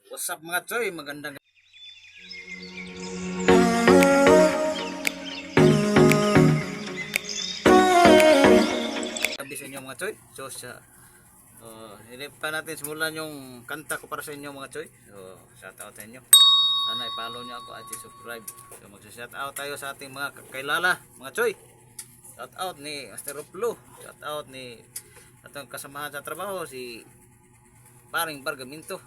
What's up mga choy? Magandang gabi sa inyo mga choy. Hindi pa natin simulan yung kanta ko para sa inyo mga choy. So, shout out sa inyo. Sana i-follow nyo ako at i-subscribe. So, magsa-shout out tayo sa ating mga kailala mga choy. Shout out ni Master Oplo. Shout out ni atong kasamahan sa trabaho si Paring Bargaminto.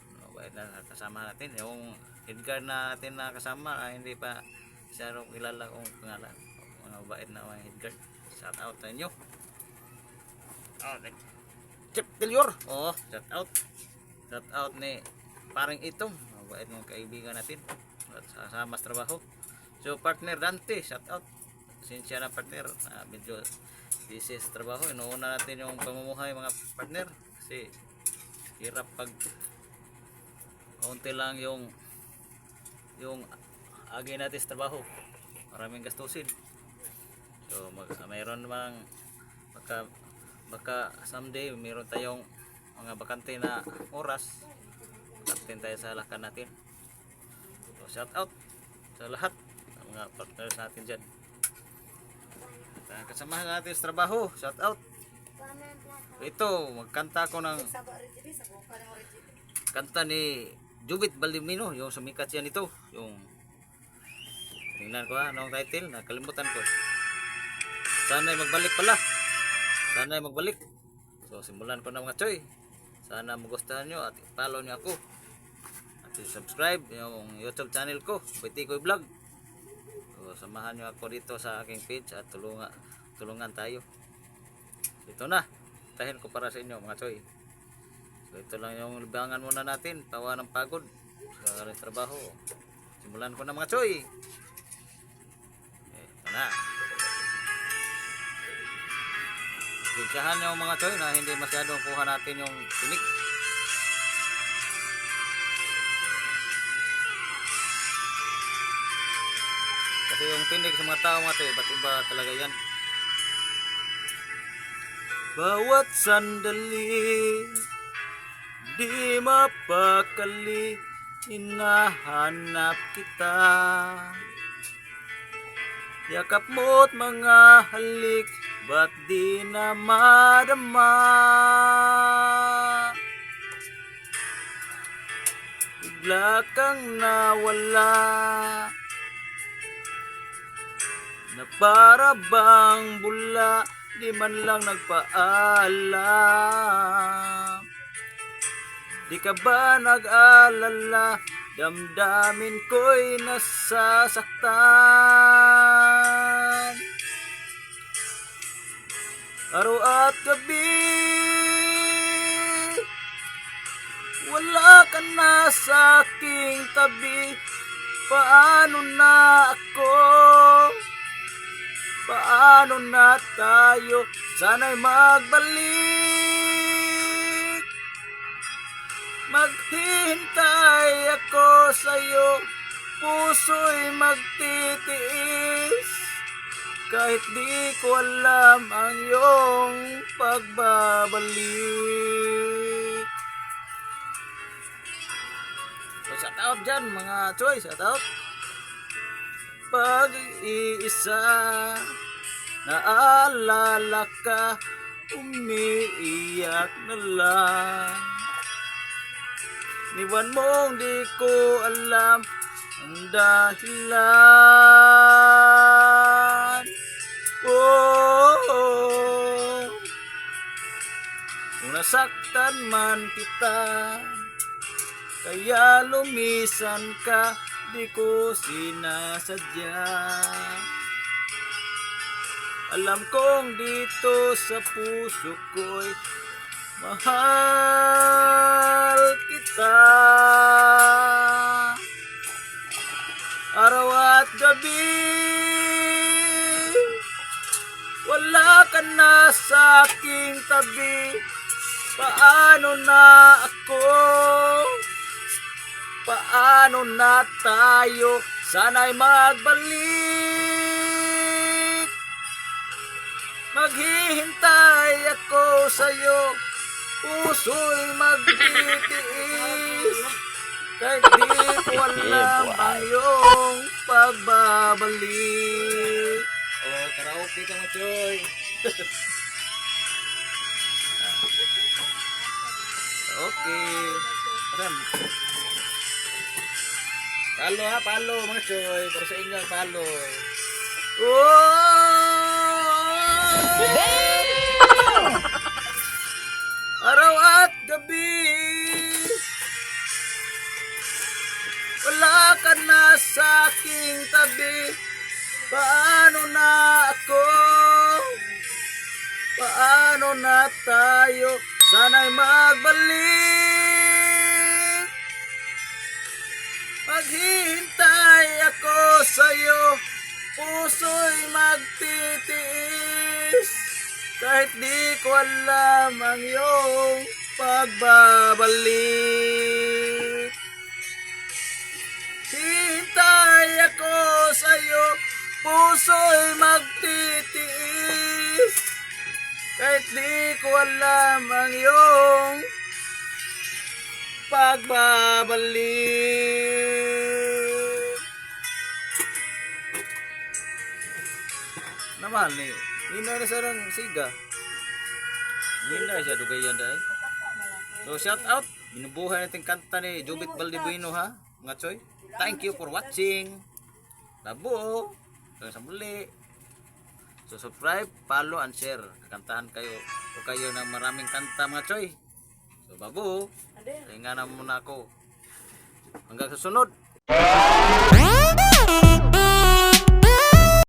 Na kasama natin yung Edgar natin na kasama hindi pa siya rin kilala kung pangalan mga bait na mga Edgar. Shout out sa inyo. Chip Tilyor, shout out ni Paring Itong, mga bait mga kaibigan natin at sama sa trabaho. So partner Dante, shout out. Sinsya na partner, medyo busy sa trabaho. Inuuna natin yung pamumuhay mga partner kasi hirap pag kaunti lang yung agi natin sa trabaho, maraming gastusin. So mayroon namang baka someday mayroon tayong mga bakante na oras, bakante tayo sa lakan natin. So shout out sa lahat ng mga partners natin dyan at kasamahan natin sa trabaho. Shout out. Ito magkanta ko ng kanta ni Jubit Baldimino, yung sumikat siya nito, yung tingnan ko anong title, nakalimutan ko. Sana'y magbalik pala. Sana'y magbalik. So simulan ko na mga choy. Sana magustuhan nyo at follow nyo ako. At subscribe yung YouTube channel ko, Bitikoy Vlog. So samahan nyo ako dito sa aking page at tulungan tayo. Ito na, tahin ko para sa inyo mga choy. So ito lang yung libangan muna natin, tawa ng pagod sa trabaho. Simulan ko na mga choy. Ito na. Sinsahan nyo mga choy na hindi masyadong kuha natin yung tinik. Kasi yung tinik sa mga tao mga choy, iba't iba talaga yan. Bawat sandali di mapakali, hinahanap kita. Yakap mo't mga halik, ba't di na madama? Bigla kang nawala, na para bang bula, di man lang nagpaalam. Di ka ba nag-alala, damdamin ko'y nasasaktan. Araw at gabi, wala ka na sa aking tabi. Paano na ako? Paano na tayo? Sana'y magbalik. Maghihintay ako sa'yo, puso'y magtitiis. Kahit di ko alam ang iyong pagbabalik. So shout out dyan mga choy, shout out. Pag-iisa, naalala ka, umiiyak na lang. Niwan mong di ko alam ang dahilan. Oh, kung nasaktan man kita, kaya lumisan ka, di ko sinasadya. Alam kong dito sa puso ko'y mahal kita. Araw at gabi, wala ka na sa aking tabi. Paano na ako? Paano na tayo? Sana'y magbalik. Maghihintay ako sa'yo, puso'y magtitiis. Kahit di ko alam ang iyong pagbabalik. Oh, karaoke ka mo, Choy. Okay. Asan? Palo ha, palo mga Choy. Para sa inyo, palo. Oh! Araw at gabi, wala ka na sa aking tabi. Paano na ako? Paano na tayo? Sana'y magbalik. Maghihintay ako sa'yo, puso'y magtitiis. Kahit di ko alam ang iyong pagbabalik. Hintay ako sa'yo, puso'y magtitiis. Kahit di ko alam ang iyong pagbabalik. Naman ni, hinay na sarang siga. Hinay siya dugayan dahil. So shout out, binubuhay natin kanta ni Jubit Baldibuino ha, mga Choy. Thank you for watching. Labo, hanggang sa muli. So subscribe, follow, and share. Kakantahan kayo o kayo ng maraming kanta mga Choy. So babu, tingnan na muna ako. Hanggang sa sunod.